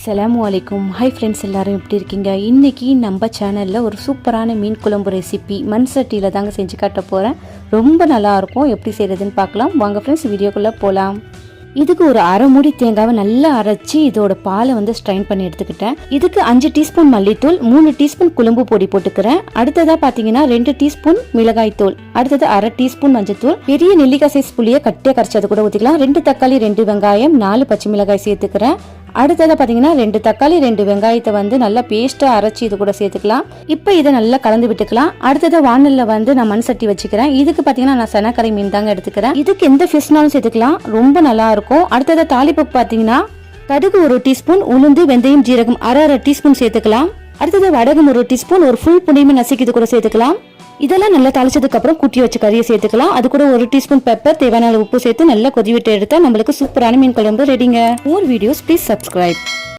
அஸ்ஸலாமு அலைக்கும். Hi friends, எல்லாரும் எப்படி இருக்கீங்க? இன்றைக்கி நம்ம சேனலில் ஒரு சூப்பரான மீன் குழம்பு ரெசிபி மண் சட்டியில் தாங்க செஞ்சு காட்ட போகிறேன். ரொம்ப நல்லாயிருக்கும். எப்படி செய்கிறதுன்னு பார்க்கலாம் வாங்க ஃப்ரெண்ட்ஸ், வீடியோக்குள்ளே போகலாம். இதுக்கு ஒரு அரை மூடி தேங்காவை நல்லா அரைச்சி இதோட பாலை ஸ்ட்ரைன் பண்ணி எடுத்துக்கிட்டேன். இதுக்கு 5 டீஸ்பூன் மல்லித்தூள், 3 டீஸ்பூன் குழம்பு பொடி போட்டுக்கிறேன். அடுத்ததாக பார்த்தீங்கன்னா 2 டீஸ்பூன் மிளகாய் தூள், அடுத்தது அரை டீஸ்பூன் மஞ்சத்தூள், பெரிய நெல்லிக்காய் சைஸ் புளியை கட்டியாக கரைச்சி அது கூட ஊற்றிக்கலாம். 2 தக்காளி, 2 வெங்காயம், 4 பச்சை மிளகாய் சேர்த்துக்கிறேன். அடுத்ததாக பார்த்தீங்கன்னா 2 தக்காளி, 2 வெங்காயத்தை நல்லா பேஸ்ட்டாக அரைச்சி இது கூட சேர்த்துக்கலாம். இப்போ இதை நல்லா கலந்து விட்டுக்கலாம். அடுத்ததாக வானலில் நான் மண் சட்டி வச்சுக்கிறேன். இதுக்கு பார்த்தீங்கன்னா நான் சனக்கரை மீன் தாங்க எடுத்துக்கிறேன். இதுக்கு எந்த ஃபிஷ்னாலும் சேர்த்துக்கலாம், ரொம்ப நல்லா இருக்கும். அடுத்ததாக தாளிப்பு பார்த்தீங்கன்னா கடுகு 1 டீஸ்பூன், உளுந்து, வெந்தயம், ஜீரகம் அரை டீஸ்பூன் சேர்த்துக்கலாம். அடுத்தது வடகம் 1 டீஸ்பூன், ஒரு ஃபுல் புளியுமே நசுக்கி இது கூட சேர்த்துக்கலாம். இதெல்லாம் நல்லா தாளிச்சதுக்கு அப்புறம் கூட்டி வச்ச கறியை சேர்த்துக்கலாம். அது கூட 1 டீஸ்பூன் பெப்பர், தேவையான உப்பு சேர்த்து நல்லா கொதி விட்டு எடுத்தா நம்மளுக்கு சூப்பரான மீன் குழம்பு ரெடிங்க. More videos please subscribe.